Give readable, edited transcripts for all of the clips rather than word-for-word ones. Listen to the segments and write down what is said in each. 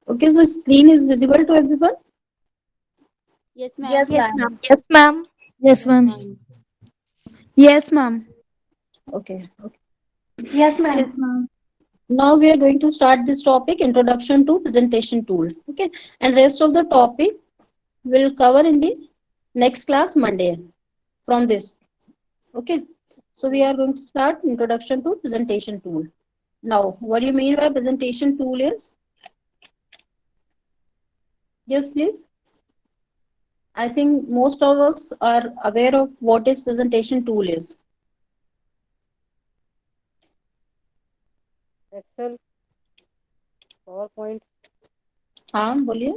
Okay, so screen is visible to everyone. Yes, ma'am. Yes, Yes, ma'am. ma'am. Yes, ma'am. Yes, Yes, ma'am. ma'am. Yes, ma'am. Okay. Okay. Yes, Yes, ma'am. ma'am. Now we are going to start this topic, introduction to presentation tool. Okay, and rest of the topic will cover in the next class Monday from this. Okay, so we are going to start introduction to presentation tool. Now, what do you mean by presentation tool is? Yes, please. I think most of us are aware of what is presentation tool is. Excel, PowerPoint, हाँ बोलिए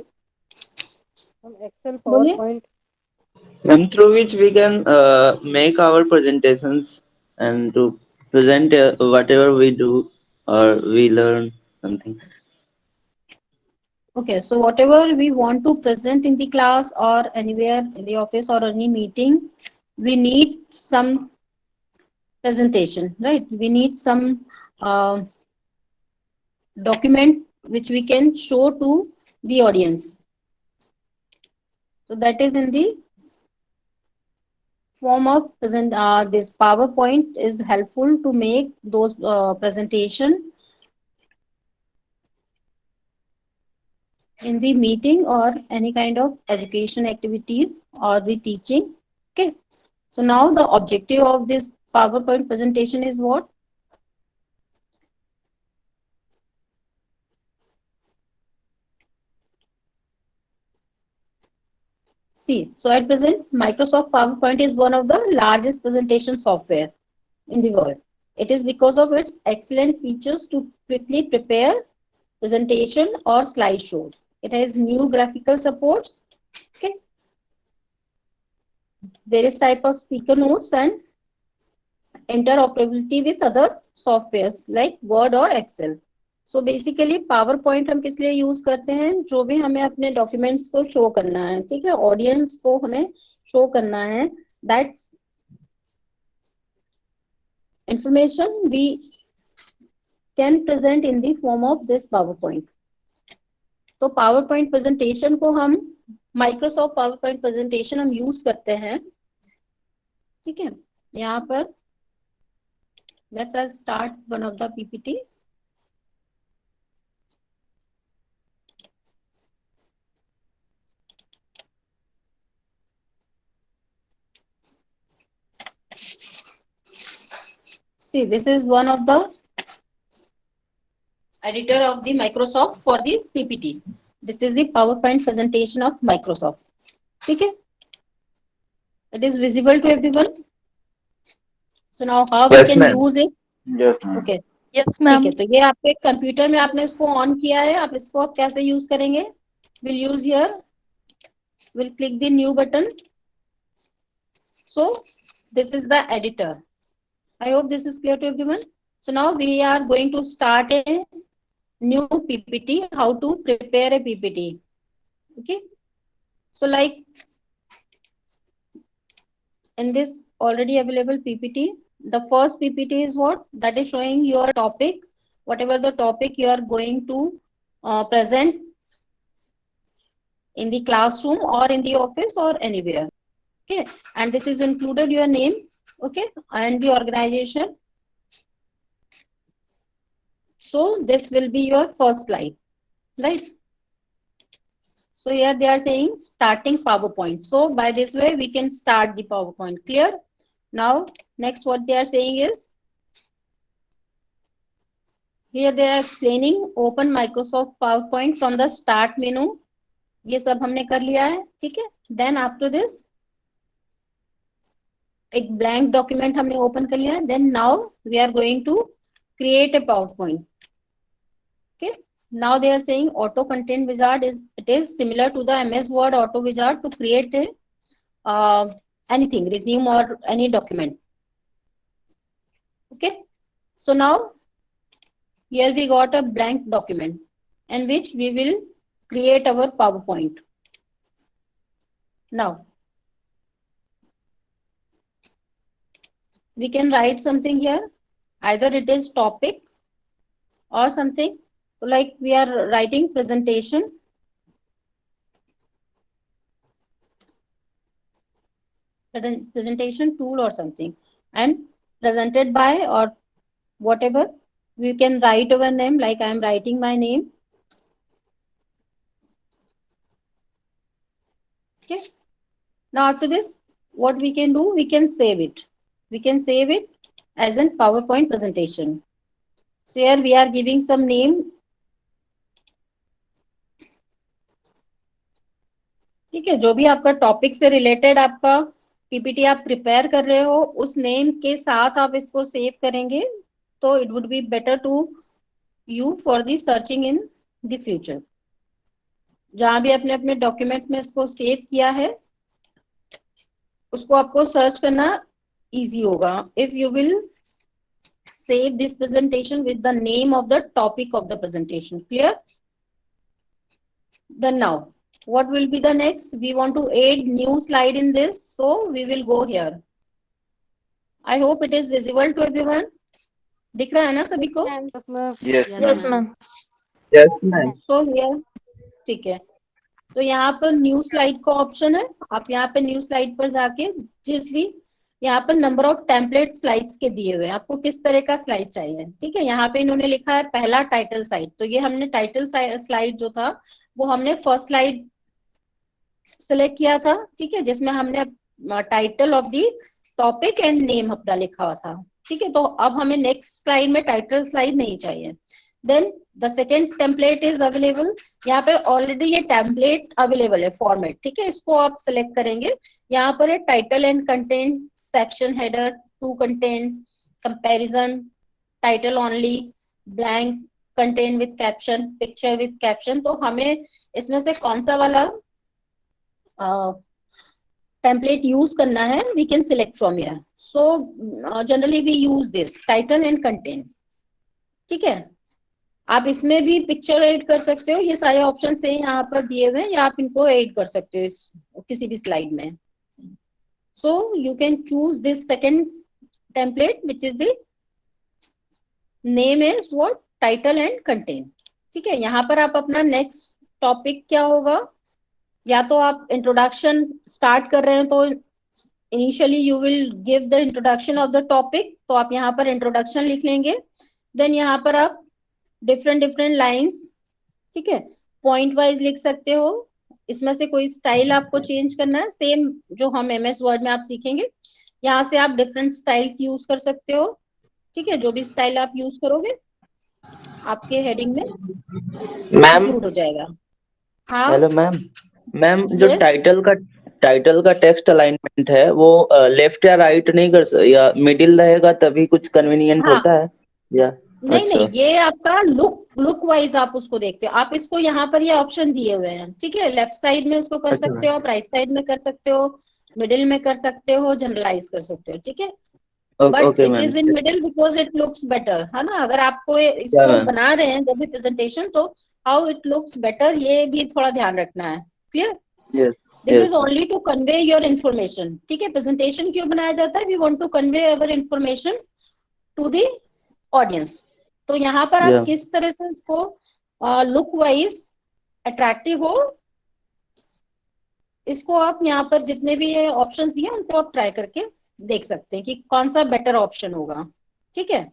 Excel, बोलिए. PowerPoint. And through which we can make our presentations and to present whatever we do or we learn something. Okay, so whatever we want to present in the class or anywhere in the office or any meeting, we need some presentation, right? We need some uh, document which we can show to the audience. So that is in the form of present. This PowerPoint is helpful to make those presentation in the meeting or any kind of education activities or the teaching. Okay. So now the objective of this PowerPoint presentation is what? See, so at present, Microsoft PowerPoint is one of the largest presentation software in the world. It is because of its excellent features to quickly prepare presentation or slideshows. It has new graphical supports, okay, various type of speaker notes and interoperability with other softwares like Word or Excel. So basically power point हम किस लिए use करते हैं, जो भी हमें अपने documents को शो करना है, ठीक है, ऑडियंस को हमें शो करना है, that information we can present in the form of this PowerPoint. तो पावर पॉइंट प्रेजेंटेशन को हम माइक्रोसॉफ्ट पावर पॉइंट प्रेजेंटेशन हम यूज करते हैं, ठीक है. यहाँ पर let's start one of the PPT. See, this is one of the editor of the Microsoft for the PPT. This is the PowerPoint presentation of Microsoft. Okay, it is visible to everyone. So now how we Yes, can ma'am. use it? Yes, ma'am. Okay, Yes, ठीक है. ma'am. तो ये आपके computer में आपने इसको on किया है, आप इसको आप कैसे यूज करेंगे? We'll use here. We'll click the new button. So this is the editor. I hope this is clear to everyone. So now we are going to start a new PPT. How to prepare a PPT? Okay. So like in this already available PPT, the first PPT is what? That is showing your topic, whatever the topic you are going to present in the classroom or in the office or anywhere. Okay, and this is included your name, okay, and the organization. So this will be your first slide, right? So here they are saying starting PowerPoint. So by this way we can start the PowerPoint. Clear? Now next what they are saying is, here they are explaining open Microsoft PowerPoint from the start menu. ये सब हमने कर लिया है, ठीक है. Then after this एक blank document हमने open कर लिया है. Then now we are going to create a PowerPoint. Okay. Now they are saying auto content wizard is similar to the MS Word auto wizard to create a anything, resume or any document. Okay. So now here we got a blank document in which we will create our PowerPoint. Now we can write something here. Either it is topic or something. So like we are writing presentation. Presentation tool or something, and presented by or whatever. We can write our name, like I am writing my name. Okay. Now after this, what we can do, we can save it. We can save it as a PowerPoint presentation. So here we are giving some name. ठीक है, जो भी आपका topic से related आपका PPT आप prepare कर रहे हो, उस नेम के साथ आप इसको सेव करेंगे, तो it would be better to you for the searching in the future. जहां भी आपने अपने डॉक्यूमेंट में इसको सेव किया है, उसको आपको सर्च करना इजी होगा. If you will save this presentation with the name of the topic of the presentation. Clear? Then now, what will be the next? We want to add new slide in this, so we will go here. I hope it is visible to everyone. दिख रहा है ना सभी को? Ma'am. Yes, ma'am. Yes, Yes, ma'am. ma'am. Yes, ma'am. So here, ठीक है. तो यहाँ पर न्यू स्लाइड का ऑप्शन है. आप यहाँ पे न्यू स्लाइड पर जाके जिस भी यहाँ पर नंबर ऑफ टेम्पलेट स्लाइड्स के दिए हुए हैं, आपको किस तरह का स्लाइड चाहिए. ठीक है, यहाँ पे इन्होंने लिखा है पहला टाइटल स्लाइड. तो ये हमने टाइटल स्लाइड जो था वो हमने फर्स्ट स्लाइड सिलेक्ट किया था. ठीक है, जिसमें हमने title of the topic and name अपना लिखा हुआ था. ठीक है, तो अब हमें नेक्स्ट स्लाइड में टाइटल स्लाइड नहीं चाहिए. Then the second template is available. यहाँ पर ऑलरेडी ये टेम्पलेट अवेलेबल है फॉर्मेट. ठीक है, इसको आप सिलेक्ट करेंगे. यहाँ पर है title and content, section header, two content, comparison, title only, blank, content with caption, picture with caption. तो हमें इसमें से कौन सा वाला टेम्पलेट यूज करना है, we can select from here. So generally we use this title and content. ठीक है, आप इसमें भी पिक्चर ऐड कर सकते हो. ये सारे ऑप्शन से यहाँ पर दिए हुए हैं, या आप इनको ऐड कर सकते हो इस किसी भी स्लाइड में. So you can choose this second template which is the name is what, title and content. ठीक है, यहाँ पर आप अपना नेक्स्ट टॉपिक क्या होगा, या तो आप इंट्रोडक्शन स्टार्ट कर रहे हैं तो initially you will give the introduction of the topic, तो आप यहाँ पर इंट्रोडक्शन लिख लेंगे. देन यहाँ पर आप डिफरेंट लाइंस, ठीक है, पॉइंट वाइज लिख सकते हो. इसमें से कोई स्टाइल आपको चेंज करना है, सेम जो हम एमएस वर्ड में आप सीखेंगे, यहाँ से आप डिफरेंट स्टाइल्स यूज कर सकते हो. ठीक है, जो भी स्टाइल आप यूज करोगे आपके हेडिंग में मैम, इंक्लूड हो जाएगा. हाँ, हेलो मैम. मैम, जो Yes. टाइटल का टेक्स्ट अलाइनमेंट है वो लेफ्ट या राइट नहीं या मिडिल रहेगा तभी कुछ कन्वीनियंट हाँ. होता है या? नहीं अच्छा. नहीं, ये आपका लुक वाइज आप उसको देखते हो. आप इसको यहाँ पर ये ऑप्शन दिए हुए हैं. ठीक है, लेफ्ट साइड में उसको कर अच्छा. सकते हो, आप राइट साइड में कर सकते हो, मिडिल में कर सकते हो, जनरलाइज कर सकते हो. ठीक है, but okay it ma'am. Is in middle because it looks better, है ना. अगर आपको इसको मैम. बना रहे हैं जब भी प्रेजेंटेशन, तो हाउ इट लुक्स बेटर, ये भी थोड़ा ध्यान रखना है. Clear? Yes. This is only to convey your information. ठीक है, प्रेजेंटेशन क्यों बनाया जाता है? We want to convey our information to the audience. तो यहाँ पर आप Yeah. किस तरह से उसको लुक वाइज अट्रैक्टिव हो, इसको आप यहाँ पर जितने भी ऑप्शंस दिए उनको आप ट्राई करके देख सकते हैं कि कौन सा बेटर ऑप्शन होगा. ठीक है,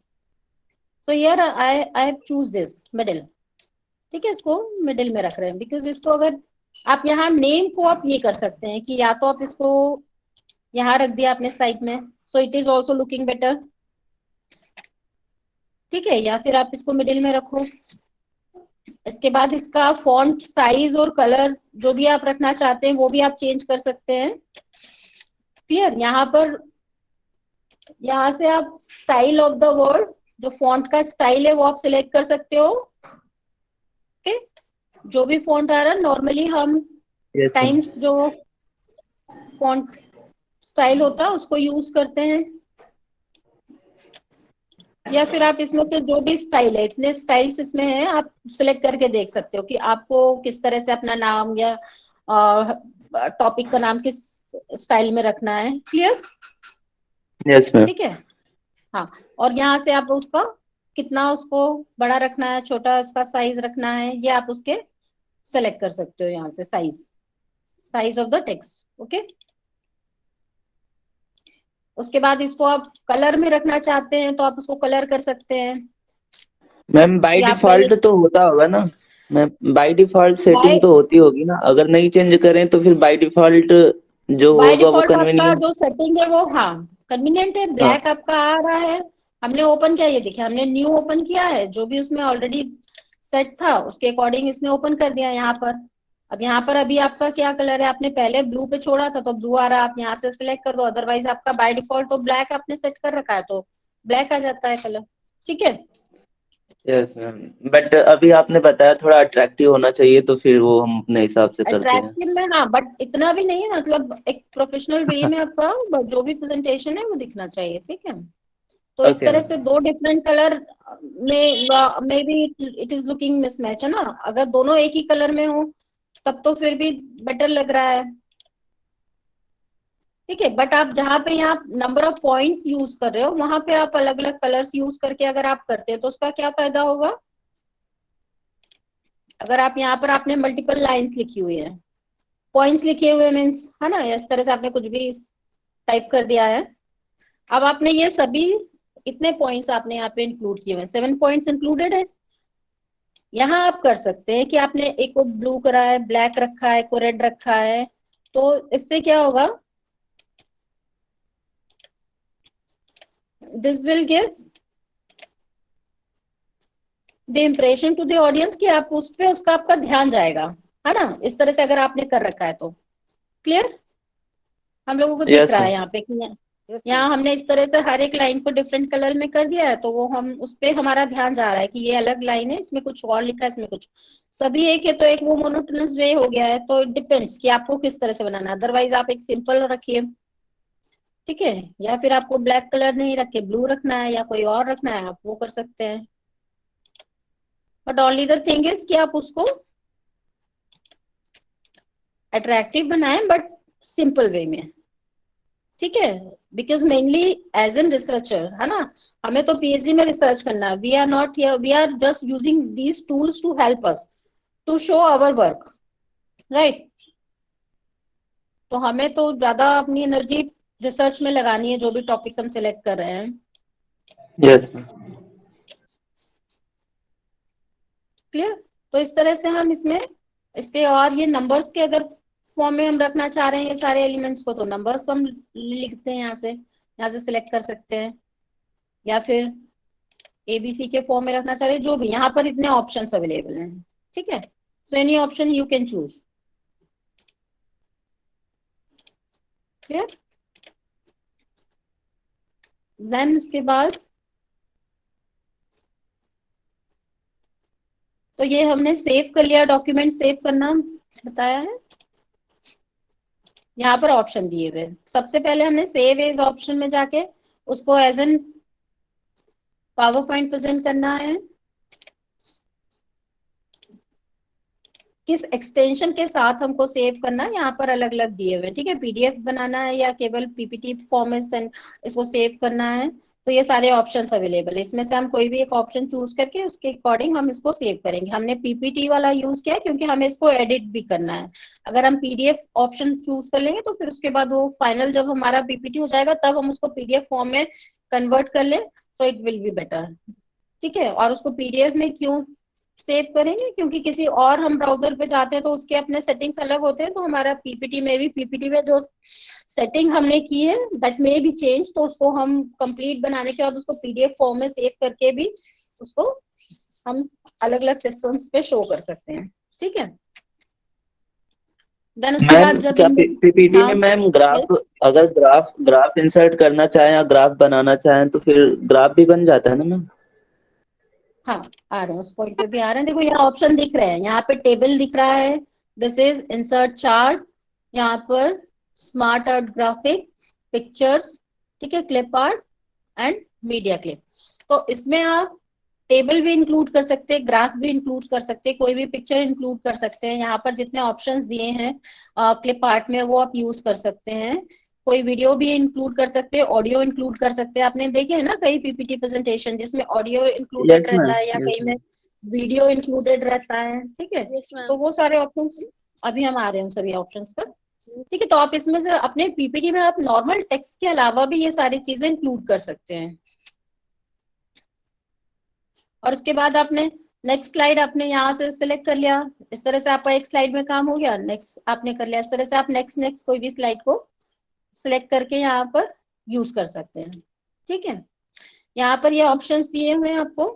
तो here I have choose this middle. ठीक है, इसको मिडिल में रख रहे हैं बिकॉज इसको अगर आप यहाँ नेम को आप ये कर सकते हैं कि या तो आप इसको यहाँ रख दिया आपने साइड में, so it is also looking better. ठीक है, या फिर आप इसको मिडिल में रखो. इसके बाद इसका फॉन्ट साइज और कलर जो भी आप रखना चाहते हैं वो भी आप चेंज कर सकते हैं. क्लियर? यहाँ पर यहाँ से आप स्टाइल ऑफ द वर्ड, जो फॉन्ट का स्टाइल है वो आप सिलेक्ट कर सकते हो. ओके, जो भी फॉन्ट आ रहा है, नॉर्मली हम Yes, ma'am. टाइम्स जो फॉन्ट स्टाइल होता है उसको यूज करते हैं. या फिर आप इसमें से जो भी स्टाइल है, इतने स्टाइल्स इसमें हैं, आप सिलेक्ट करके देख सकते हो कि आपको किस तरह से अपना नाम या टॉपिक का नाम किस स्टाइल में रखना है. क्लियर? Yes, ma'am. ठीक है, हाँ. और यहाँ से आप उसका कितना उसको बड़ा रखना है, छोटा उसका साइज रखना है, ये आप उसके सेलेक्ट कर सकते हो यहाँ से, size of the text. Okay, उसके बाद इसको आप कलर में रखना चाहते हैं तो आप उसको कलर कर सकते हैं मैम बाय कि आपका ये डिफॉल्ट तो होता होगा ना, ma'am by default by setting तो होती होगी ना, अगर नहीं चेंज करें तो फिर बाय डिफॉल्ट जो बाय होगा वो डिफॉल्ट आपका कन्वीनियंट। जो सेटिंग है वो, हाँ, कन्वीनियंट है, हाँ। ब्लैक आपका आ रहा है। हमने ओपन किया, ये देखिए हमने न्यू ओपन किया है, जो भी उसमें ऑलरेडी सेट था उसके अकॉर्डिंग इसने ओपन कर दिया यहाँ पर। अब यहाँ पर अभी आपका क्या कलर है, आपने पहले ब्लू पे छोड़ा था तो ब्लू आ रहा है, आप यहाँ से सिलेक्ट कर दो, अदरवाइज आपका बाय डिफॉल्ट तो ब्लैक आपने सेट कर रखा है तो ब्लैक आ जाता है कलर। ठीक है, यस मैम, बट अभी आपने बताया थोड़ा अट्रैक्टिव होना चाहिए तो फिर वो हम अपने हिसाब से करते हैं। अट्रैक्टिव में हाँ, बट इतना भी नहीं है, मतलब एक प्रोफेशनल वे में आपका जो भी प्रेजेंटेशन है वो दिखना चाहिए। ठीक है, तो इस ओके तरह मैम। से दो डिफरेंट कलर में भी इट इज लुकिंग मिसमैच है ना, अगर दोनों एक ही कलर में हो तब तो फिर भी बेटर लग रहा है। ठीक है, बट आप जहाँ पे यहाँ नंबर ऑफ पॉइंट्स यूज कर रहे हो वहां पे आप अलग अलग कलर्स यूज करके अगर आप करते हैं तो उसका क्या फायदा होगा, अगर आप यहाँ पर आपने मल्टीपल लाइंस लिखी हुई है, पॉइंट्स लिखे हुए मीन्स है ना, इस तरह से आपने कुछ भी टाइप कर दिया है, अब आपने ये सभी इतने पॉइंट्स आपने यहाँ पे इंक्लूड किए हुए हैं, 7 पॉइंट्स इंक्लूडेड है। यहाँ आप कर सकते हैं कि आपने एक को ब्लू करा है, ब्लैक रखा है, एक को रेड रखा है, तो इससे क्या होगा, this will give the impression to the audience कि आप उस पे उसका आपका ध्यान जाएगा, है ना, इस तरह से अगर आपने कर रखा है तो। क्लियर, हम लोगों को दिख यस रहा है मैम। यहाँ पे कि यस मैम। यहाँ हमने इस तरह से हर एक लाइन को डिफरेंट कलर में कर दिया है, तो वो हम उस पे हमारा ध्यान जा रहा है कि ये अलग लाइन है, इसमें कुछ और लिखा है, इसमें कुछ, सभी एक है तो एक वो मोनोटोनस वे हो गया है, तो डिपेंड्स कि आपको किस तरह से बनाना है, अदरवाइज आप एक सिंपल रखिए। ठीक है, या फिर आपको ब्लैक कलर नहीं रख के ब्लू रखना है या कोई और रखना है आप वो कर सकते हैं, but only the thing is कि आप उसको अट्रैक्टिव बनाएं बट सिंपल वे में। ठीक है, because mainly as an researcher है ना, हमें तो पीएचडी में रिसर्च करना है, we are not here, we are just using these tools to help us to show our work, right. तो हमें तो ज्यादा अपनी एनर्जी रिसर्च में लगानी है, जो भी टॉपिक्स हम सिलेक्ट कर रहे हैं। Yes ma'am. क्लियर, तो इस तरह से हम इसमें इसके, और ये नंबर्स के अगर फॉर्म में हम रखना चाह रहे हैं ये सारे एलिमेंट्स को, तो नंबर्स हम लिखते हैं यहाँ से सिलेक्ट कर सकते हैं, या फिर एबीसी के फॉर्म में रखना चाह रहे हैं, जो भी, यहाँ पर इतने ऑप्शंस अवेलेबल हैं। ठीक है, so any option you can choose. Clear, then उसके बाद तो ये हमने सेव कर लिया, डॉक्यूमेंट सेव करना बताया है, यहाँ पर ऑप्शन दिए हुए, सबसे पहले हमने सेव एज ऑप्शन में जाके उसको as an PowerPoint present करना है, किस एक्सटेंशन के साथ हमको सेव करना है यहाँ पर अलग अलग दिए हुए। ठीक है, पीडीएफ बनाना है या केवल पीपीटी फॉर्म में इसको सेव करना है, तो ये सारे ऑप्शंस अवेलेबल है, इसमें से हम कोई भी एक ऑप्शन चूज करके उसके अकॉर्डिंग हम इसको सेव करेंगे। हमने पीपीटी वाला यूज किया है क्योंकि हमें इसको एडिट भी करना है, अगर हम पीडीएफ ऑप्शन चूज कर लेंगे तो फिर उसके बाद वो फाइनल जब हमारा पीपीटी हो जाएगा तब हम उसको पीडीएफ फॉर्म में कन्वर्ट कर लें, so it will be better. ठीक है, और उसको पीडीएफ में क्यों सेव करेंगे, क्योंकि किसी और हम ब्राउजर पे जाते हैं तो उसके अपने सेटिंग्स अलग होते हैं, तो हमारा पीपीटी में जो सेटिंग हमने की है दैट मे बी चेंज, तो उसको हम कंप्लीट बनाने के बाद उसको पीडीएफ फॉर्म में सेव करके भी उसको हम अलग अलग सिस्टम्स पे शो कर सकते हैं। ठीक है, देन उसके मैम बाद जब क्या पीपीटी हाँ, में मैम ग्राफ, यस, अगर ग्राफ इंसर्ट करना चाहें या ग्राफ बनाना चाहें तो फिर ग्राफ भी बन जाता है ना मैम? हाँ, आ रहे हैं उस पॉइंट पे भी आ रहे हैं, देखो यहाँ ऑप्शन दिख रहे हैं, यहाँ पे टेबल दिख रहा है, दिस इज इंसर्ट चार्ट, यहाँ पर स्मार्ट आर्ट ग्राफिक, पिक्चर्स, ठीक है, clip art and media clip, तो इसमें आप टेबल भी इंक्लूड कर सकते हैं, ग्राफ भी इंक्लूड कर सकते हैं, कोई भी पिक्चर इंक्लूड कर सकते हैं, यहाँ पर जितने ऑप्शंस दिए हैं क्लिप आर्ट में वो आप यूज कर सकते हैं, कोई वीडियो भी इंक्लूड कर सकते हैं, ऑडियो इंक्लूड कर सकते हैं। आपने देखे है ना कई पीपीटी प्रेजेंटेशन जिसमें ऑडियो इंक्लूडेड Yes, रहता ma'am. है या Yes, कई में ma'am. वीडियो इंक्लूडेड रहता है, ठीक है। Yes, ma'am. तो वो सारे ऑप्शंस अभी हम आ रहे हैं उन सभी ऑप्शंस पर, ठीक है। तो आप इसमें से अपने पीपीटी में आप नॉर्मल टेक्स्ट के अलावा भी ये सारी चीजें इंक्लूड कर सकते हैं। और उसके बाद आपने नेक्स्ट स्लाइड आपने यहाँ से सिलेक्ट कर लिया, इस तरह से आपका एक स्लाइड में काम हो गया, नेक्स्ट आपने कर लिया। इस तरह से आप नेक्स्ट कोई भी स्लाइड को सिलेक्ट करके यहाँ पर यूज कर सकते हैं, ठीक है। यहाँ पर ये ऑप्शंस दिए हुए हैं आपको,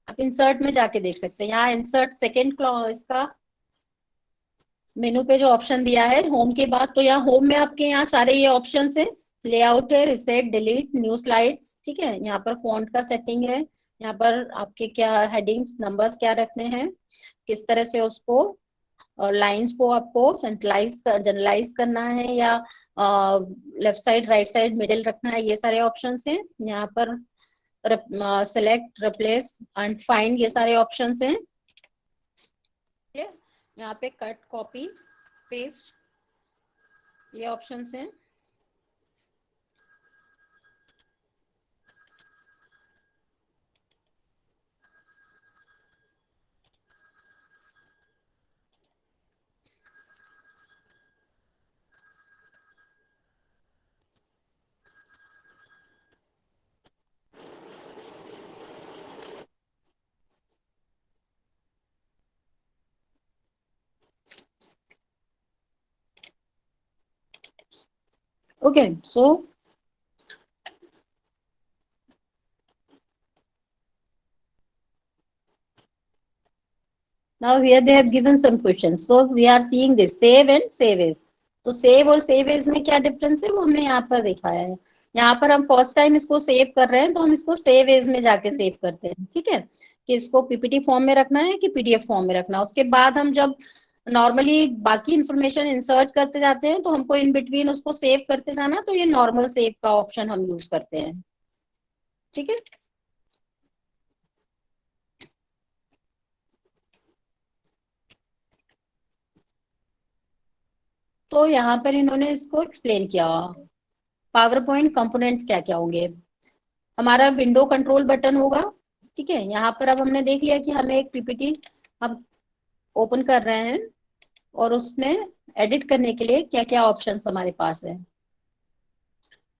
आप इंसर्ट में जाके देख सकते हैं। यहाँ इंसर्ट सेकेंड इसका मेनू पे जो ऑप्शन दिया है होम के बाद, तो यहाँ होम में आपके यहाँ सारे ये ऑप्शन है। लेआउट है, रिसेट, डिलीट, न्यू स्लाइड्स, ठीक है। यहाँ पर फॉन्ट का सेटिंग है, यहाँ पर आपके क्या हेडिंग्स नंबर्स क्या रखने हैं, किस तरह से उसको और लाइंस को आपको सेंट्रलाइज जनरलाइज करना है या left side, right side, middle रखना है, ये सारे ऑप्शंस हैं। यहाँ पर सिलेक्ट, रिप्लेस एंड फाइंड, ये सारे ऑप्शंस हैं। यहाँ पे कट, कॉपी, पेस्ट, ये ऑप्शंस हैं। Okay, so now here they have given some questions. So we are seeing this save and save as. तो सेव और सेव एज में क्या डिफरेंस है वो हमने यहाँ पर दिखाया है। यहाँ पर हम फर्स्ट टाइम इसको सेव कर रहे हैं तो हम इसको सेव एज में जाके सेव करते हैं, ठीक है, कि इसको पीपीटी फॉर्म में रखना है कि पीडीएफ फॉर्म में रखना है। उसके बाद हम जब नॉर्मली बाकी इंफॉर्मेशन इंसर्ट करते जाते हैं तो हमको इन बिटवीन उसको सेव करते जाना, तो ये नॉर्मल सेव का ऑप्शन हम यूज करते हैं, ठीक है। तो यहाँ पर इन्होंने इसको एक्सप्लेन किया, पावर पॉइंट कंपोनेंट्स क्या क्या होंगे। हमारा विंडो कंट्रोल बटन होगा, ठीक है। यहाँ पर अब हमने देख लिया कि हमें एक पीपीटी हम ओपन कर रहे हैं और उसमें एडिट करने के लिए क्या क्या ऑप्शंस हमारे पास है,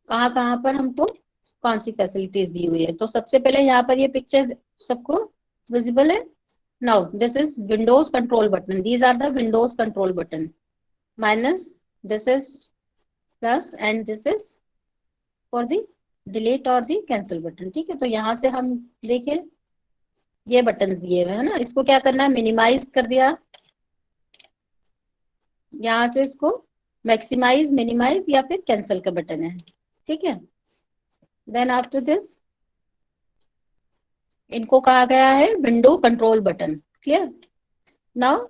कहाँ कहाँ पर हमको कौन सी फैसिलिटीज दी हुई है। तो सबसे पहले यहाँ पर ये पिक्चर सबको विजिबल है। Now this is Windows control button, these are the Windows control button, minus this is plus and this is for the delete और दी कैंसिल बटन, ठीक है। तो यहाँ से हम देखिए ये बटन दिए हुए है ना, इसको क्या करना है, मिनिमाइज कर दिया, यहाँ से इसको मैक्सिमाइज, मिनिमाइज या फिर कैंसिल का बटन है, ठीक है। देन आफ्टर दिस इनको कहा गया है window control button, clear. Now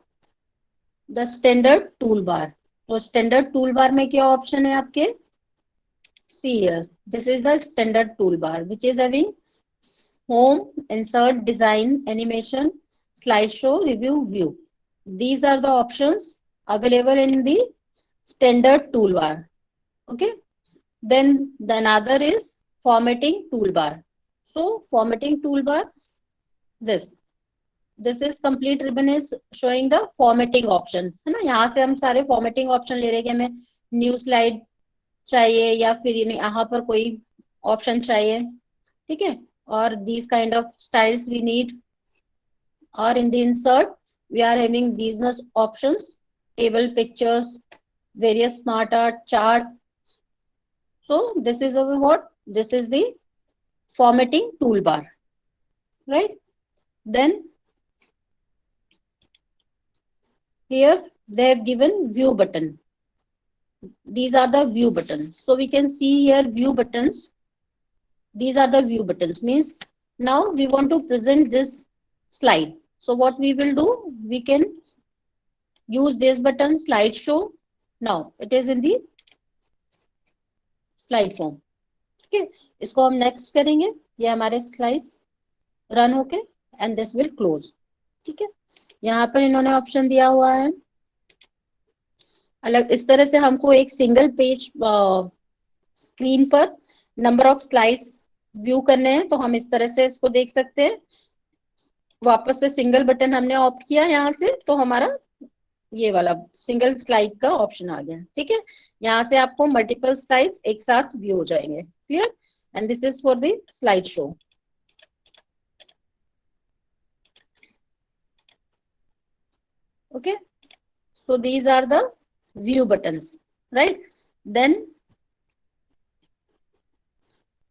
the standard tool bar, तो स्टैंडर्ड टूल बार में क्या ऑप्शन है आपके, see here, this is the standard toolbar which is having home, insert, design, animation, slideshow, review, view. These are the options available in the standard toolbar, okay. Then the another is formatting toolbar. So formatting toolbar, this is complete ribbon is showing the formatting options, है ना। यहाँ से हम सारे formatting option ले रहे हैं कि हमें न्यू स्लाइड चाहिए या फिर यहाँ पर कोई ऑप्शन चाहिए, ठीक है। और these kind of styles we need, or in the insert we are having these much options, table, pictures, various smart art, chart. So this is our what, this is the formatting toolbar, right. Then here they have given view button, these are the view buttons. So we can see here view buttons, these are the view buttons, means now we want to present this slide. So what we will do, we can use this button, slideshow. Now it is in the slide form, okay. इसको हम next करेंगे, ये हमारे slides run होके and this will close, ठीक है। यहाँ पर इन्होंने ऑप्शन दिया हुआ है अलग इस तरह से हमको एक सिंगल पेज स्क्रीन पर नंबर ऑफ स्लाइड्स व्यू करने हैं, तो हम इस तरह से इसको देख सकते हैं। वापस से सिंगल बटन हमने ऑप्ट किया यहाँ से, तो हमारा ये वाला सिंगल स्लाइड का ऑप्शन आ गया। ठीक है, यहाँ से आपको मल्टीपल स्लाइड्स एक साथ व्यू हो जाएंगे। Clear? And this is for the slide show. Okay, so these are the view buttons, right? Then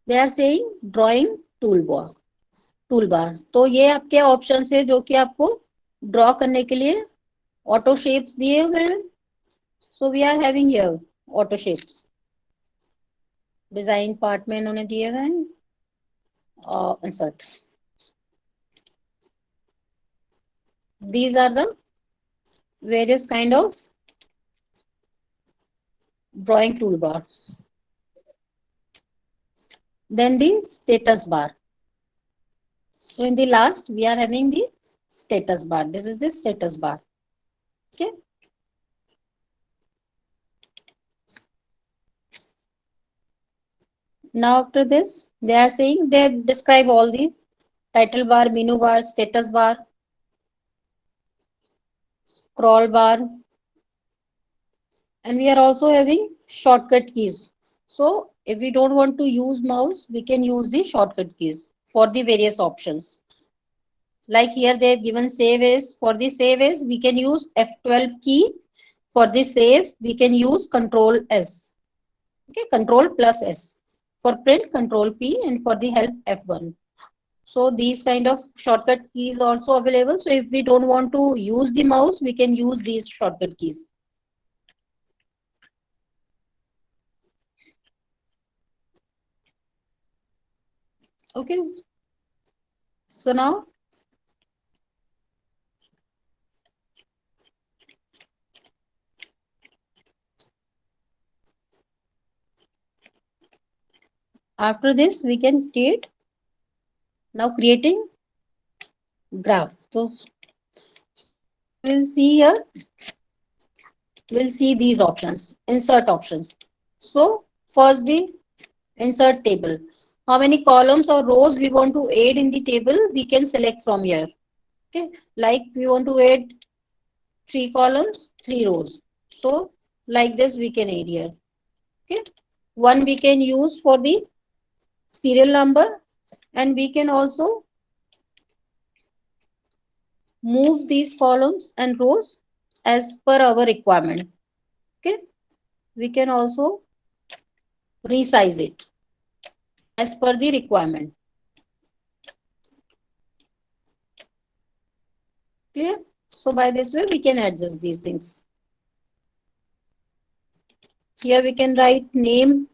they are saying drawing toolbar. तो ये आपके ऑप्शन है जो कि आपको ड्रॉ करने के लिए ऑटो शेप्स दिए हुए हैं। So we are having here auto shapes, design part में इन्होंने दिए हुए हैं। Insert, these are the various kind of drawing toolbar. Then the status bar. So in the last we are having the status bar. This is the status bar. Okay. Now after this they are saying, they describe all the title bar, menu bar, status bar, scroll bar, and we are also having shortcut keys. So if we don't want to use mouse, we can use the shortcut keys for the various options. Like here they have given save as. For the save as we can use F12 key. For the save we can use Control S. Okay, Control plus S. For print, Control P, and for the help F1. So these kind of shortcut keys also available. So if we don't want to use the mouse, we can use these shortcut keys. Okay. So now after this we can create, now creating graph. So we'll see here, we'll see these options, insert options. So first the insert table. How many columns or rows we want to add in the table, we can select from here. Okay, like we want to add 3 columns, 3 rows. So like this we can add here. Okay, one we can use for the serial number, and we can also move these columns and rows as per our requirement. Okay, we can also resize it as per the requirement. Clear? So by this way we can adjust these things. Here we can write name,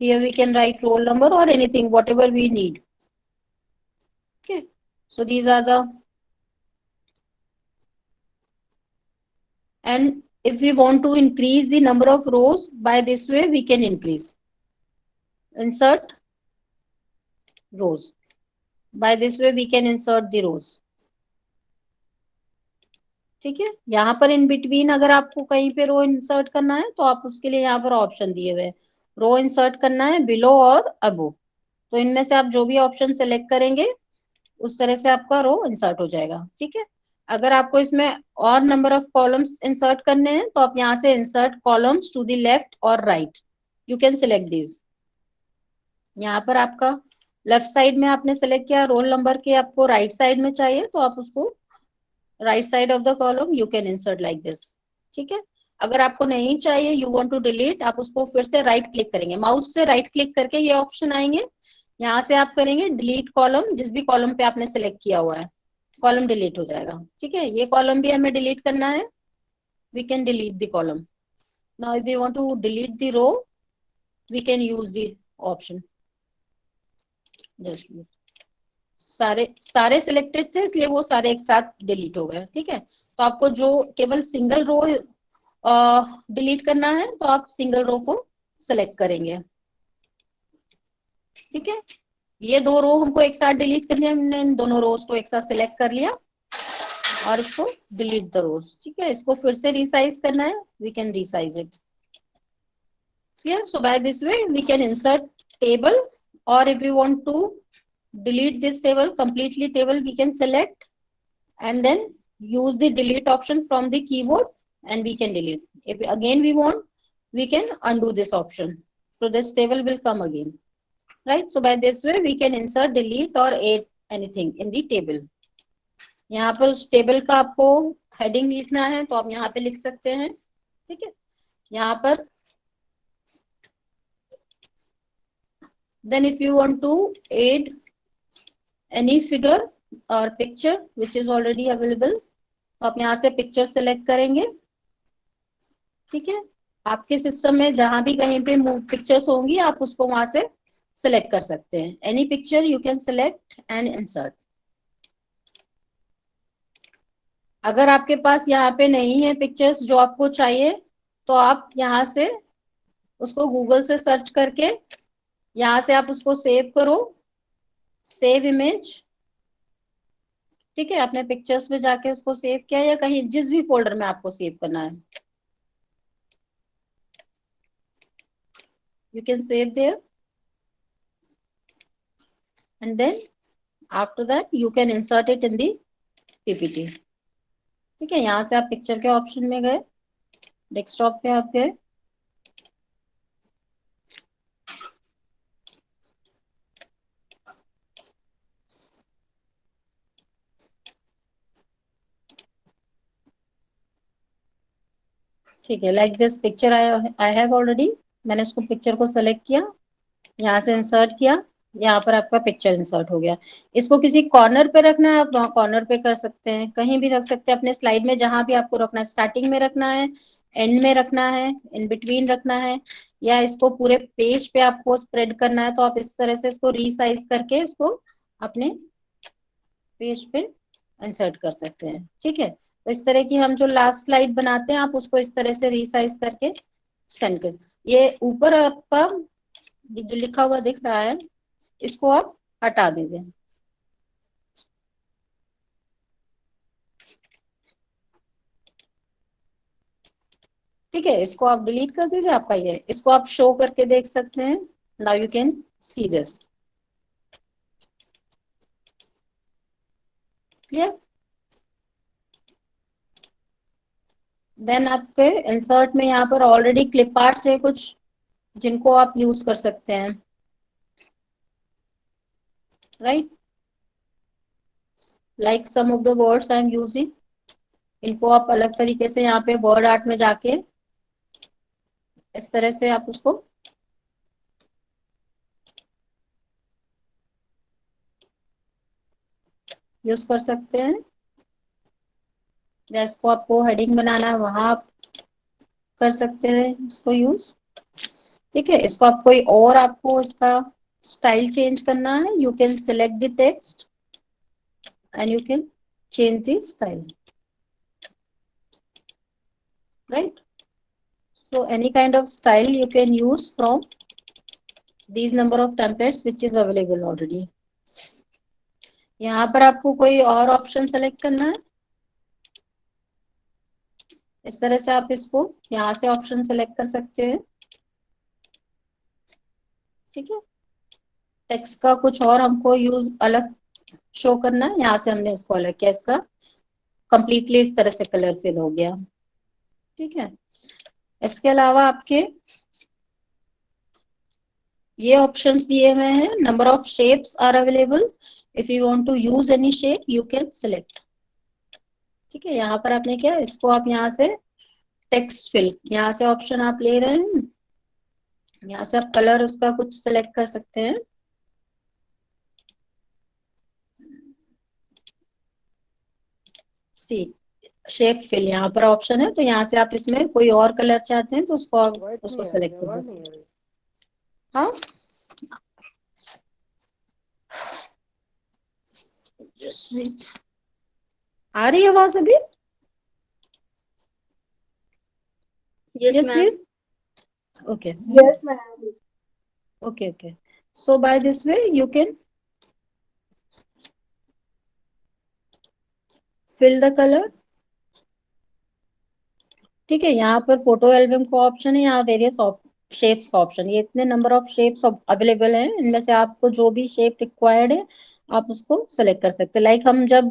here we can write roll number or anything, whatever we need. Okay, so these are the, and if we want to increase the number of rows, by this way we can increase. Insert rows. By this way we can insert the rows. ठीक है, यहाँ पर in between अगर आपको कहीं पे रो insert करना है तो आप उसके लिए यहाँ पर ऑप्शन दिए हुए हैं, रो इंसर्ट करना है बिलो और अबो। तो इनमें से आप जो भी ऑप्शन सेलेक्ट करेंगे उस तरह से आपका रो इंसर्ट हो जाएगा। ठीक है, अगर आपको इसमें और नंबर ऑफ कॉलम्स इंसर्ट करने हैं तो आप यहाँ से insert columns to the left और right, you can select this. यहाँ पर आपका लेफ्ट साइड में आपने सेलेक्ट किया, रोल नंबर के आपको राइट साइड में चाहिए तो आप उसको right side of the column you can insert like this. ठीक है, अगर आपको नहीं चाहिए, यू वांट टू डिलीट, आप उसको फिर से राइट क्लिक करेंगे, माउस से राइट क्लिक करके ये ऑप्शन आएंगे, यहाँ से आप करेंगे डिलीट कॉलम, जिस भी कॉलम पे आपने सेलेक्ट किया हुआ है कॉलम डिलीट हो जाएगा। ठीक है, ये कॉलम भी हमें डिलीट करना है, we can delete the column. Now if we want to delete the row we can use the option. सारे सिलेक्टेड थे इसलिए वो सारे एक साथ डिलीट हो गए। ठीक है, तो आपको जो केवल सिंगल रो डिलीट करना है तो आप सिंगल रो को सिलेक्ट करेंगे। ठीक है, ये 2 रो हमको एक साथ डिलीट करनी है, हमने इन दोनों रोज को एक साथ सिलेक्ट कर लिया। और इसको डिलीट द रोज। ठीक है, इसको फिर से रिसाइज करना है, we can resize it. Clear? So by this way we can insert table, or if we want to delete this table, completely table, we can select and then use the delete option from the keyboard and we can delete. If again we want, we can undo this option. So this table will come again, right? So by this way we can insert, delete or add anything in the table. यहाँ पर उस table का आपको heading लिखना है तो आप यहाँ पे लिख सकते हैं। ठीक है, यहाँ पर then if you want to add any figure or picture which is already available, तो आप यहाँ से पिक्चर सेलेक्ट करेंगे। ठीक है, आपके सिस्टम में जहां भी कहीं पे पिक्चर्स होंगी आप उसको वहां से सेलेक्ट कर सकते हैं। Any picture you can select and insert. अगर आपके पास यहाँ पे नहीं है पिक्चर्स जो आपको चाहिए, तो आप यहाँ से उसको गूगल से सर्च करके यहाँ से आप उसको सेव करो, सेव इमेज। ठीक है, आपने पिक्चर्स में जाके उसको सेव किया या कहीं जिस भी फोल्डर में आपको सेव करना है, you can save there and then after that you can insert it in the PPT। ठीक है, यहाँ से आप पिक्चर के ऑप्शन में गए, डेस्कटॉप पे आप गए, ठीक है, like this picture I have already, मैंने उसको पिक्चर को सेलेक्ट किया, यहाँ से इंसर्ट किया, यहाँ पर आपका पिक्चर इंसर्ट हो गया। इसको किसी कॉर्नर पे रखना है, आप वहाँ कॉर्नर पे कर सकते हैं, कहीं भी रख सकते हैं अपने स्लाइड में, जहां भी आपको रखना है, स्टार्टिंग में रखना है, एंड में रखना है, इन बिटवीन रखना है, या इसको पूरे पेज पे आपको स्प्रेड करना है, तो आप इस तरह से इसको रीसाइज करके इसको अपने पेज पे इंसर्ट कर सकते हैं। ठीक है, तो इस तरह की हम जो लास्ट स्लाइड बनाते हैं आप उसको इस तरह से रीसाइज करके सेंड कर। ये ऊपर आपका जो लिखा हुआ दिख रहा है इसको आप हटा दीजिए। ठीक है, इसको आप डिलीट कर दीजिए, आपका ये, इसको आप शो करके देख सकते हैं। Now you can see this. Clear? Then आपके इंसर्ट में यहाँ पर ऑलरेडी क्लिप आर्ट्स है कुछ जिनको आप यूज कर सकते हैं, right? Like some of the words I am using, इनको आप अलग तरीके से यहाँ पे वर्ड आर्ट में जाके इस तरह से आप उसको यूज कर सकते हैं। जैसे को आपको हेडिंग बनाना है वहां आप कर सकते हैं इसको यूज। ठीक है, इसको आप कोई और आपको इसका स्टाइल चेंज करना है, you can select the text and you can change the style, right? So any kind of style you can use from these number of templates which is available already। यहाँ पर आपको कोई और option select करना है, इस तरह से आप इसको यहाँ से ऑप्शन सेलेक्ट कर सकते हैं। ठीक है, टेक्स्ट का कुछ और हमको यूज अलग शो करना है, यहाँ से हमने इसको अलग किया, इसका कंप्लीटली इस तरह से कलर फिल हो गया। ठीक है, इसके अलावा आपके ये ऑप्शंस दिए हुए हैं, number of shapes are available, if you want to use any shape you can select. ठीक है, यहाँ पर आपने क्या, इसको आप यहाँ से टेक्स्ट फिल, यहाँ से ऑप्शन आप ले रहे हैं, यहाँ से आप कलर उसका कुछ सिलेक्ट कर सकते हैं। सी शेप फिल यहाँ पर ऑप्शन है, तो यहाँ से आप इसमें कोई और कलर चाहते हैं तो उसको आप उसको सेलेक्ट कर सकते हैं। हाँ, आ रही है आवाज अभी? Yes, ma'am. please. Okay. Yes, ma'am. Okay. So by this way you can fill the colour. ठीक है, यहाँ पर फोटो एल्बम का ऑप्शन है, यहाँ वेरियस शेप्स का ऑप्शन, ये इतने नंबर ऑफ शेप्स अवेलेबल हैं, इनमें से आपको जो भी शेप रिक्वायर्ड है आप उसको सेलेक्ट कर सकते हैं। लाइक हम जब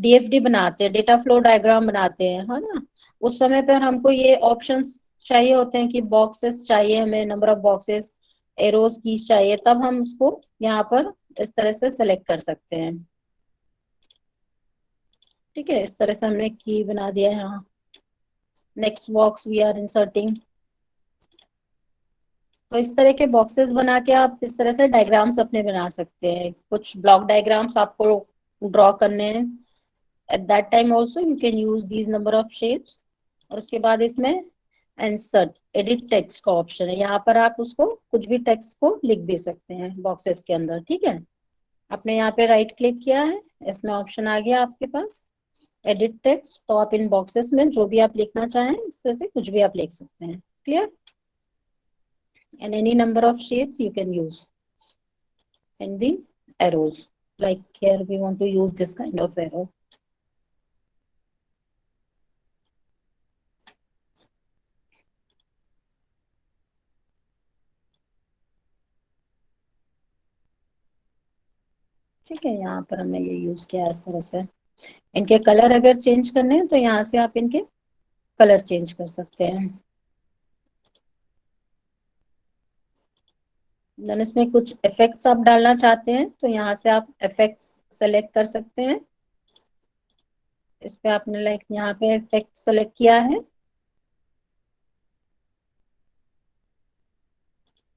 डीएफडी बनाते हैं, डेटा फ्लो डायग्राम बनाते हैं, है ना, उस समय पर हमको ये ऑप्शंस चाहिए होते हैं कि बॉक्सेस चाहिए हमें, number of boxes, arrows keys चाहिए, तब हम उसको यहाँ पर इस तरह से सेलेक्ट कर सकते हैं। ठीक है, इस तरह से हमने की बना दिया है यहाँ। Next box we are inserting. तो इस तरह के बॉक्सेस बना के आप इस तरह से डायग्राम्स अपने बना सकते हैं। कुछ ब्लॉक डायग्राम्स आपको ड्रॉ करने हैं, at that time also you can use these number of shapes. और उसके बाद इसमें इंसर्ट एडिट टेक्स्ट का ऑप्शन है, यहाँ पर आप उसको कुछ भी टेक्स्ट को लिख भी सकते हैं बॉक्सेस के अंदर। ठीक है, आपने यहाँ पे राइट क्लिक किया है, इसमें ऑप्शन आ गया आपके पास एडिट टेक्स्ट, तो आप इन बॉक्सेस में जो भी आप लिखना चाहें इस तरह से कुछ भी आप लिख सकते हैं। Clear? And any number of shapes you can use in the arrows, like here we want to use this kind of arrow. ठीक है, यहाँ पर हमने ये यूज किया इस तरह से। इनके कलर अगर चेंज करने हैं तो यहाँ से आप इनके कलर चेंज कर सकते हैं। देन इसमें कुछ इफेक्ट्स आप डालना चाहते हैं तो यहाँ से आप इफेक्ट्स सेलेक्ट कर सकते हैं। इस पे आपने लाइक यहाँ पे इफेक्ट सेलेक्ट किया है,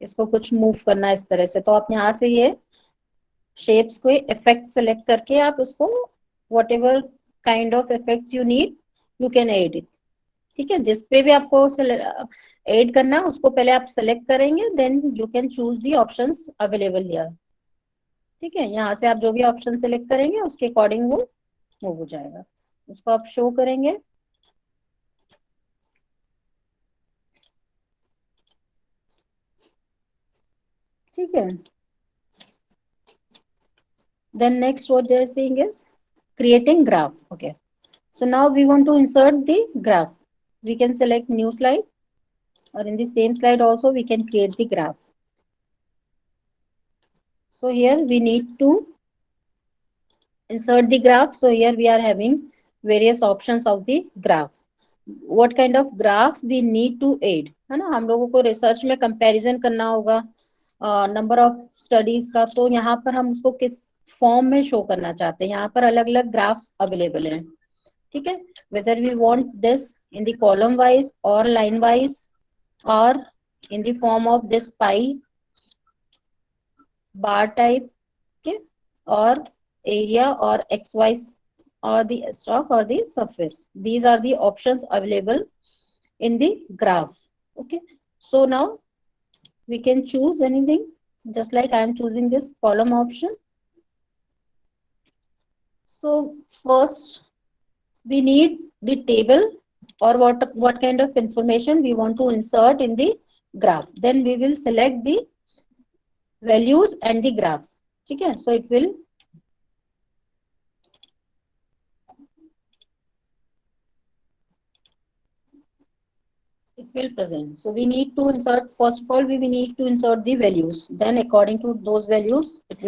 इसको कुछ मूव करना है इस तरह से, तो आप यहाँ से ये शेप्स को इफेक्ट सेलेक्ट करके आप उसको whatever kind of effects you need you can add it. ठीक है, जिस पे भी आपको ऐड करना है उसको पहले आप सेलेक्ट करेंगे, then you can choose the options available here. ठीक है, यहाँ से आप जो भी ऑप्शन सेलेक्ट करेंगे उसके अकॉर्डिंग वो मूव हो जाएगा। उसको आप शो करेंगे। ठीक है, then next what they are saying is creating graph. Okay, so now we want to insert the graph. We can select new slide, or in the same slide also we can create the graph. So here we need to insert the graph. So here we are having various options of the graph. What kind of graph we need to add, है ना, हम लोगों को research में comparison करना होगा number of studies का, तो यहाँ पर हम उसको किस फॉर्म में शो करना चाहते हैं। यहाँ पर अलग अलग ग्राफ्स अवेलेबल हैं। ठीक है, whether we want this in the column wise और लाइन वाइज और in the form of this pie bar type के, और एरिया और X wise or the stock or the surface. These are the options available in the graph. Okay, so now we can choose anything, just like I am choosing this column option. So first we need the table or what kind of information we want to insert in the graph. Then we will select the values and the graph. ठीक है, so it will present. So we need to insert, first of all we need to insert the values, then according to those values it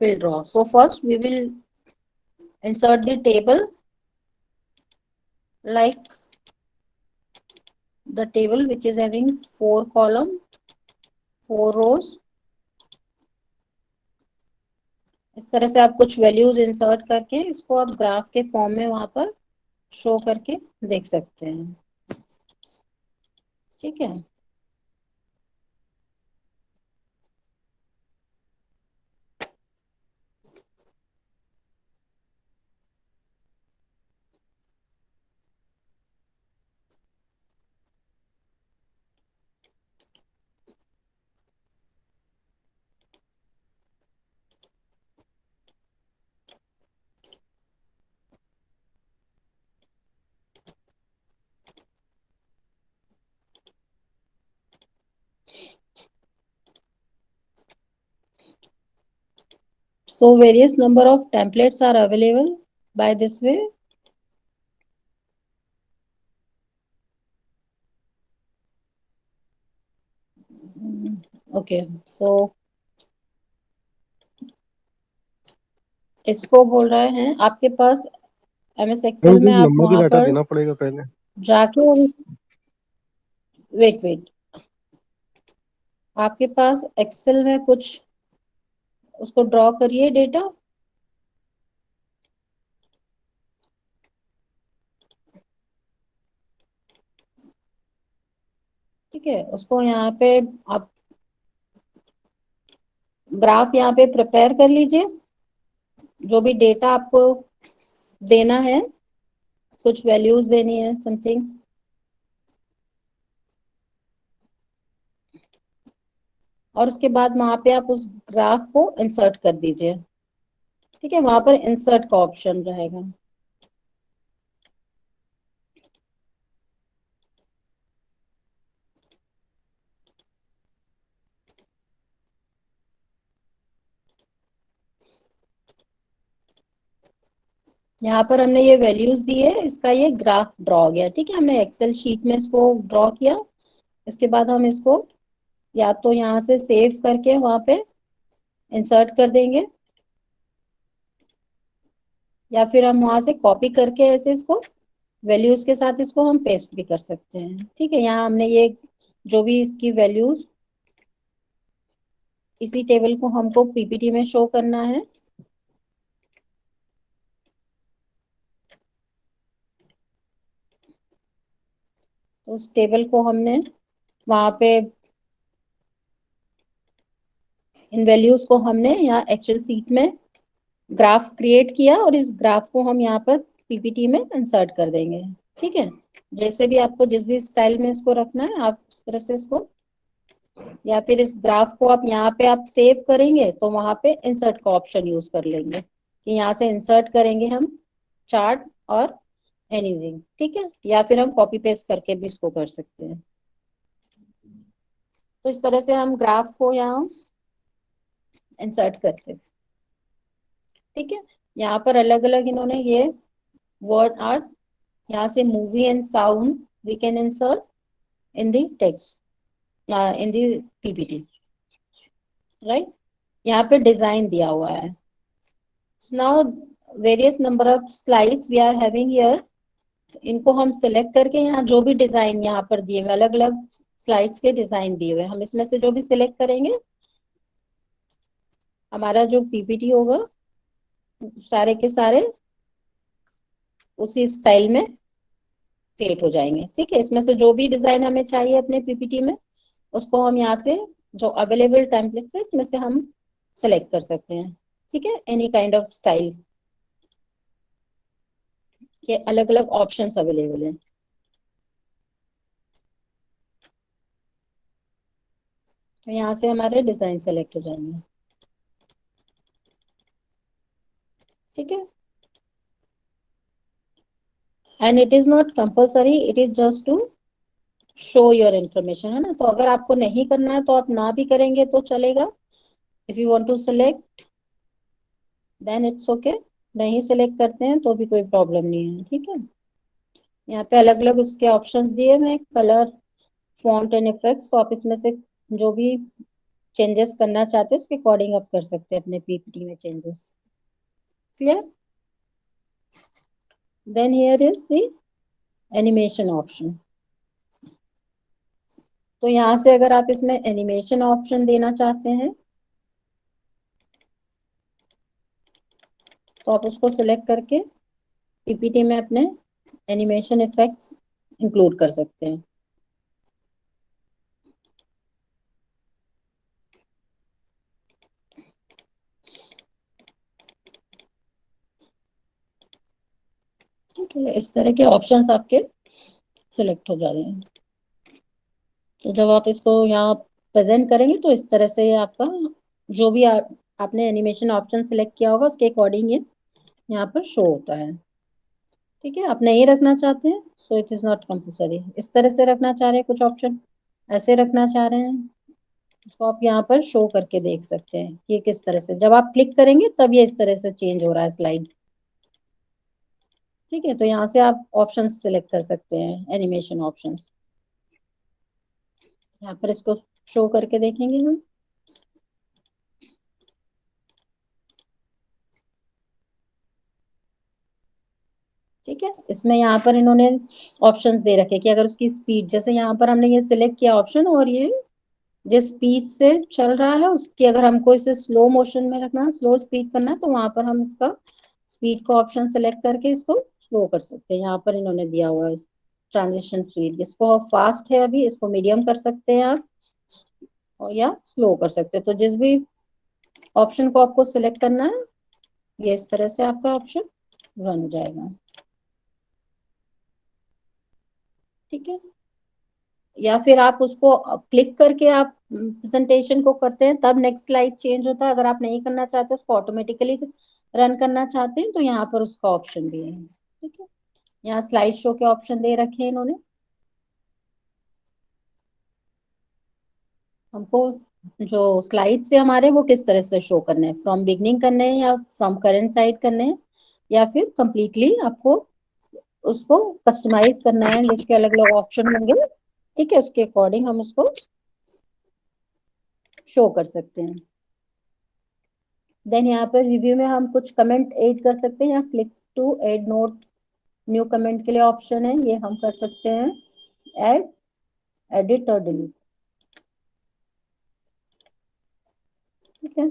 will draw. So first we will insert the table, like the table which is having 4 column 4 rows. इस तरह से आप कुछ values insert करके इसको आप graph के form में वहां पर शो करके देख सकते हैं। ठीक है, So various number of templates are available by this way. Okay, so इसको बोल रहे हैं आपके पास MS Excel में आप नंबर का वहां डाटा पर देना पड़ेगा पहले। जाके वेट आपके पास एक्सेल में कुछ उसको ड्रॉ करिए डेटा। ठीक है, उसको यहाँ पे आप ग्राफ यहाँ पे प्रिपेयर कर लीजिए। जो भी डेटा आपको देना है, कुछ वैल्यूज देनी है समथिंग, और उसके बाद वहां पे आप उस ग्राफ को इंसर्ट कर दीजिए। ठीक है, वहां पर इंसर्ट का ऑप्शन रहेगा। यहाँ पर हमने ये वैल्यूज दी है, इसका ये ग्राफ ड्रॉ हो गया। ठीक है, हमने एक्सेल शीट में इसको ड्रॉ किया। इसके बाद हम इसको या तो यहाँ से सेव करके वहां पे इंसर्ट कर देंगे, या फिर हम वहां से कॉपी करके ऐसे इसको वैल्यूज के साथ इसको हम पेस्ट भी कर सकते हैं। ठीक है, यहाँ हमने ये जो भी इसकी वैल्यूज, इसी टेबल को हमको पीपीटी में शो करना है। तो उस टेबल को हमने वहां पे इन वैल्यूज को हमने यहाँ एक्सेल सीट में ग्राफ क्रिएट किया, और इस ग्राफ को हम यहाँ पर पीपीटी में इंसर्ट कर देंगे। ठीक है, जैसे भी आपको जिस भी स्टाइल में इसको रखना है आप उस तरह से इसको, या फिर इस ग्राफ को आप यहाँ पे आप सेव करेंगे तो वहां पे इंसर्ट का ऑप्शन यूज कर लेंगे कि यहाँ से इंसर्ट करेंगे हम चार्ट और एनीथिंग। ठीक है, या फिर हम कॉपी पेस्ट करके भी इसको कर सकते हैं। तो इस तरह से हम ग्राफ को यहाँ इंसर्ट करते हैं। ठीक है, यहाँ पर अलग अलग इन्होंने ये वर्ड आर्ट, यहाँ से movie and sound we can insert in the text in the PPT, right. यहाँ पे डिजाइन दिया हुआ है। Now various number of slides we are having here. इनको हम सिलेक्ट करके यहाँ जो भी डिजाइन यहाँ पर दिए हुए, अलग अलग स्लाइड्स के डिजाइन दिए हुए, हम इसमें से जो भी सिलेक्ट करेंगे, हमारा जो पीपीटी होगा सारे के सारे उसी स्टाइल में क्रिएट हो जाएंगे। ठीक है, इसमें से जो भी डिजाइन हमें चाहिए अपने पीपीटी में, उसको हम यहाँ से जो अवेलेबल टेम्पलेट्स है इसमें से हम सेलेक्ट कर सकते हैं। ठीक है, एनी काइंड ऑफ स्टाइल के अलग अलग ऑप्शंस अवेलेबल हैं। तो यहाँ से हमारे डिजाइन सेलेक्ट हो जाएंगे। ठीक है, and it is not compulsory, it is just to show your information, है ना। तो अगर आपको नहीं करना है तो आप ना भी करेंगे तो चलेगा। If you want to select then it's okay, नहीं सेलेक्ट करते हैं तो भी कोई प्रॉब्लम नहीं है। ठीक है, यहाँ पे अलग अलग उसके ऑप्शंस दिए हुए हैं, कलर, फॉन्ट एंड इफेक्ट्स। तो आप इसमें से जो भी चेंजेस करना चाहते हैं उसके अकॉर्डिंग आप कर सकते हैं अपने पीपीटी में changes. Clear? Then here is the animation option. तो यहाँ से अगर आप इसमें एनिमेशन ऑप्शन देना चाहते हैं तो आप उसको सिलेक्ट करके पीपीटी में अपने एनिमेशन इफेक्ट्स इंक्लूड कर सकते हैं। ठीक है, इस तरह के ऑप्शंस आपके सिलेक्ट हो जा रहे हैं। तो जब आप इसको यहाँ प्रेजेंट करेंगे तो इस तरह से आपका जो भी आपने एनिमेशन ऑप्शन सिलेक्ट किया होगा उसके अकॉर्डिंग ये यहाँ पर शो होता है। ठीक है, आप नहीं रखना चाहते हैं so it is not compulsory. इस तरह से रखना चाह रहे हैं कुछ ऑप्शन, ऐसे रखना चाह रहे हैं, उसको आप यहाँ पर शो करके देख सकते हैं कि ये किस तरह से, जब आप क्लिक करेंगे तब ये इस तरह से चेंज हो रहा है स्लाइड। ठीक है, तो यहाँ से आप ऑप्शंस सिलेक्ट कर सकते हैं, एनिमेशन ऑप्शंस। यहाँ पर इसको शो करके देखेंगे हम। ठीक है, इसमें यहाँ पर इन्होंने ऑप्शंस दे रखे कि अगर उसकी स्पीड, जैसे यहाँ पर हमने ये सिलेक्ट किया ऑप्शन, और ये जिस स्पीड से चल रहा है उसकी, अगर हमको इसे स्लो मोशन में रखना है, स्लो स्पीड करना है, तो वहां पर हम इसका स्पीड का ऑप्शन सेलेक्ट करके इसको स्लो कर सकते हैं। यहाँ पर इन्होंने दिया हुआ है ट्रांजिशन स्पीड, इसको फास्ट है अभी, इसको मीडियम कर सकते हैं आप, और या स्लो कर सकते हैं। तो जिस भी ऑप्शन को आपको सिलेक्ट करना है, ये इस तरह से आपका ऑप्शन रन हो जाएगा। ठीक है, या फिर आप उसको क्लिक करके आप प्रेजेंटेशन को करते हैं, तब नेक्स्ट स्लाइड चेंज होता है। अगर आप नहीं करना चाहते, उसको ऑटोमेटिकली रन करना चाहते हैं, तो यहाँ पर उसका ऑप्शन दिए हैं। ठीक है, यहाँ स्लाइड शो के ऑप्शन दे रखे हैं इन्होंने। हमको जो स्लाइड से हमारे वो किस तरह से शो करने हैं, फ्रॉम बिगनिंग करने हैं या फ्रॉम करंट साइड करने हैं, या फिर कंप्लीटली आपको उसको कस्टमाइज करना है, जिसके अलग अलग ऑप्शन होंगे। ठीक है, उसके अकॉर्डिंग हम उसको शो कर सकते हैं। देन यहाँ पर रिव्यू में हम कुछ कमेंट ऐड कर सकते हैं, या click to add note new comment के लिए ऑप्शन है, ये हम कर सकते हैं ऐड, एडिट और डिलीट। ठीक है,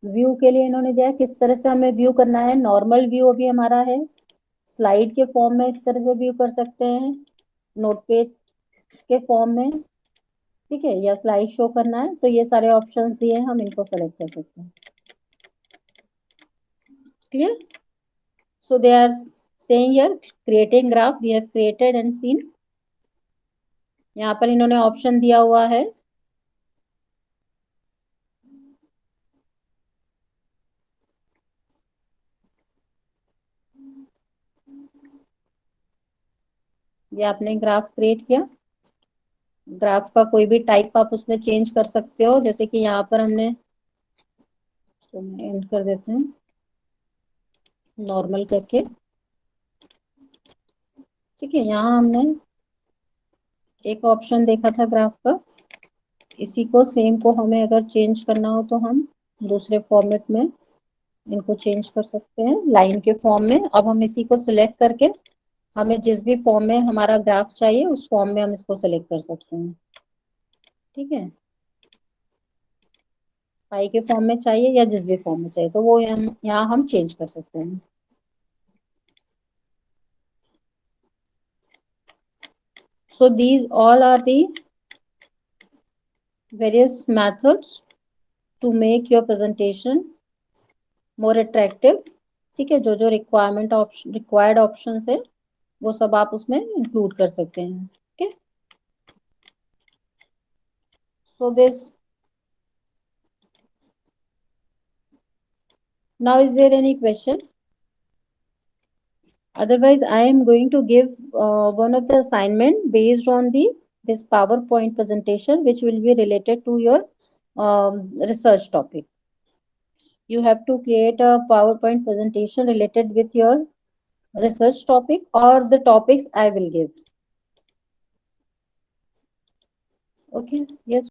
व्यू के लिए इन्होंने दिया किस तरह से हमें व्यू करना है। नॉर्मल व्यू अभी हमारा है, स्लाइड के फॉर्म में इस तरह से व्यू कर सकते हैं, नोट पेज के फॉर्म में। ठीक है, या स्लाइड शो करना है, तो ये सारे ऑप्शंस दिए हैं, हम इनको सेलेक्ट कर सकते हैं। Clear? So they are saying here creating graph, we have created and seen. यहाँ पर इन्होंने ऑप्शन दिया हुआ है, ये आपने ग्राफ क्रिएट किया, ग्राफ का कोई भी टाइप आप उसमें चेंज कर सकते हो, जैसे कि यहाँ पर हमने, तो एंड कर देते हैं नॉर्मल करके। ठीक है, यहाँ हमने एक ऑप्शन देखा था ग्राफ का, इसी को सेम को हमें अगर चेंज करना हो तो हम दूसरे फॉर्मेट में इनको चेंज कर सकते हैं, लाइन के फॉर्म में। अब हम इसी को सिलेक्ट करके हमें जिस भी फॉर्म में हमारा ग्राफ चाहिए उस फॉर्म में हम इसको सिलेक्ट कर सकते हैं। ठीक है, पाई के फॉर्म में चाहिए या जिस भी फॉर्म में चाहिए, तो वो यहाँ हम चेंज कर सकते हैं। So these all are the various methods to make your presentation more attractive. ठीक है, जो जो रिक्वायर्ड ऑप्शंस है वो सब आप उसमें इंक्लूड कर सकते हैं। ठीक है, so this, now is there any question? Otherwise I am going to give one of the assignment based on this PowerPoint presentation, which will be related to your research topic. You have to create a PowerPoint presentation related with your research topic or the topics I will give. Okay, yes.